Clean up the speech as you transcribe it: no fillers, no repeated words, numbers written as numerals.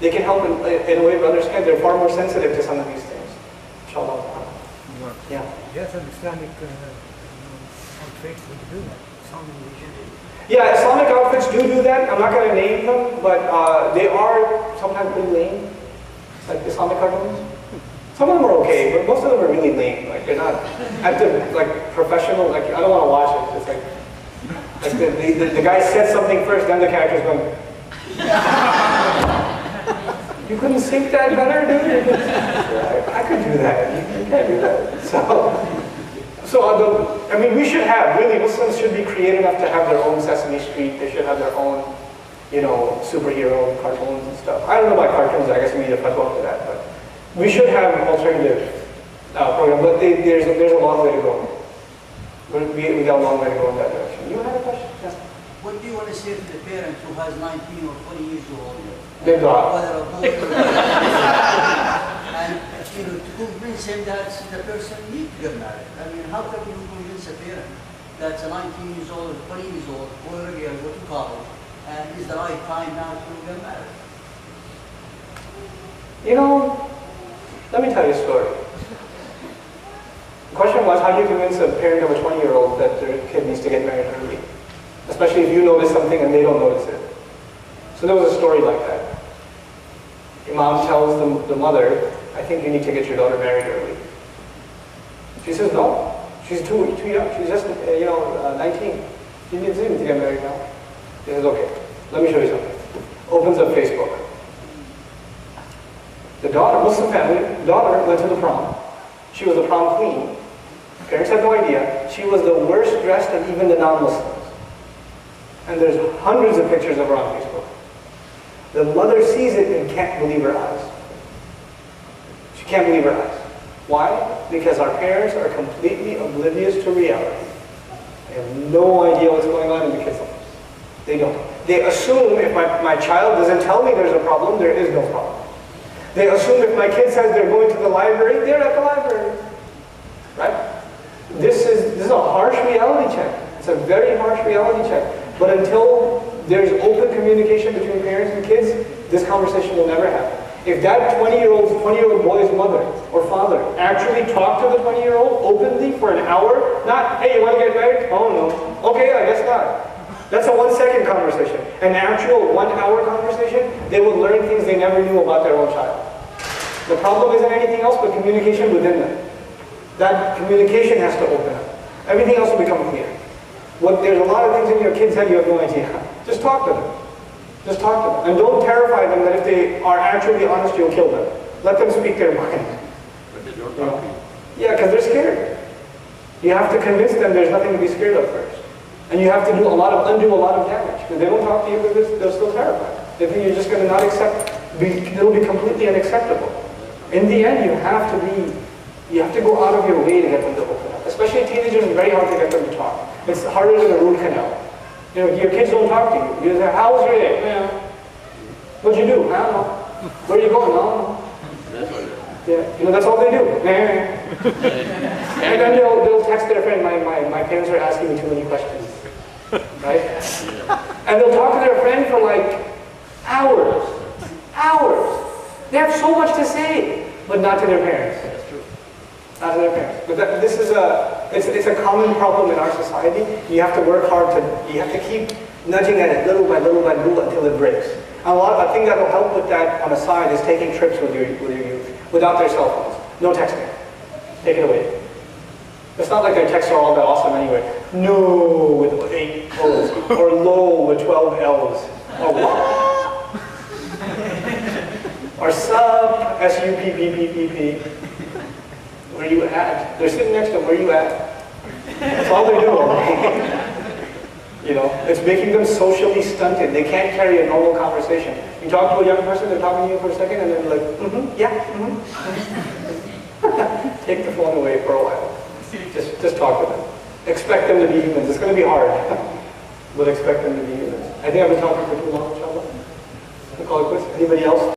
they can help in a way to understand. They're far more sensitive to some of these things. Inshallah. Yeah. Yes, an Islamic outfits would do that. Yeah, Islamic outfits do that. I'm not going to name them, but they are sometimes really lame. Like Islamic cartoons. Some of them are okay, but most of them are really lame. Like they're not at the professional. Like I don't want to watch it. It's like the guy said something first, then the character's going. You couldn't sync that better, dude? I could do that. You can't do that. I mean, we should have, really, Muslims should be creative enough to have their own Sesame Street. They should have their own, superhero cartoons and stuff. I don't know about cartoons, I guess we need a fatwa for that, but we should have an alternative program, but there's a long way to go. We got a long way to go in that direction. You had a question? Yes. What do you want to say to the parent who has 19 or 20 years old? Big dog. Whether a boy or and to convince him that the person needs to get married. I mean, how can you convince a parent that's a 19 years old or 20 years old, boy or girl, go to college, and is the right time now to get married? Let me tell you a story. The question was, how do you convince a parent of a 20-year-old that their kid needs to get married early? Especially if you notice something and they don't notice it. So there was a story like that. Imam tells the mother, I think you need to get your daughter married early. She says, no, she's too young. She's just 19. She needs to get married now. He says, okay, let me show you something. Opens up Facebook. The daughter, Muslim family, daughter went to the prom. She was the prom queen. Parents had no idea. She was the worst dressed of even the non-Muslims. And there's hundreds of pictures of her on Facebook. The mother sees it and can't believe her eyes. She can't believe her eyes. Why? Because our parents are completely oblivious to reality. They have no idea what's going on in the kids' lives. They don't. They assume if my child doesn't tell me there's a problem, there is no problem. They assume if my kid says they're going to the library, they're at the library. Right? This is a harsh reality check. It's a very harsh reality check. But until there's open communication between parents and kids, this conversation will never happen. If that 20-year-old boy's mother or father actually talked to the 20-year-old openly for an hour, not, hey, you want to get married? Oh no. Okay, I guess not. That's a 1-second conversation. An actual 1-hour conversation, they will learn things they never knew about their own child. The problem isn't anything else but communication within them. That communication has to open up. Everything else will become clear. There's a lot of things in your kid's head you have no idea. Just talk to them. Just talk to them. And don't terrify them that if they are actually honest, you'll kill them. Let them speak their mind. But they don't talk to you. Yeah, because they're scared. You have to convince them there's nothing to be scared of first. And you have to undo a lot of damage. Because they don't talk to you because they're still terrified. They think you're just going to not accept, it'll be completely unacceptable. In the end, you have to go out of your way to get them to open up. Especially teenagers, it's very hard to get them to talk. It's harder than a root canal. Your kids don't talk to you. You say, how was your day? Yeah. What'd you do? I don't know. Where are you going? I don't know. Yeah, that's all they do. And then they'll text their friend, my parents are asking me too many questions. Right? And they'll talk to their friend for like hours. Hours. They have so much to say, but not to their parents. Not to their parents. But this is it's a common problem in our society. You have to work hard you have to keep nudging at it little by little until it breaks. And a thing that will help with that on the side is taking trips with your youth without their cell phones. No texting. Take it away. It's not like their texts are all that awesome anyway. No with 8 O's or low with 12 L's. Or what? Or sub, S-U-P-P-P-P-P. Where you at? They're sitting next to them, where you at? That's all they do. It's making them socially stunted. They can't carry a normal conversation. You talk to a young person, they're talking to you for a second, and then they're like, yeah, Take the phone away for a while. Just talk to them. Expect them to be humans. It's going to be hard, but expect them to be humans. I think I've been talking for too long, inshallah. I'll call it quits. Anybody else?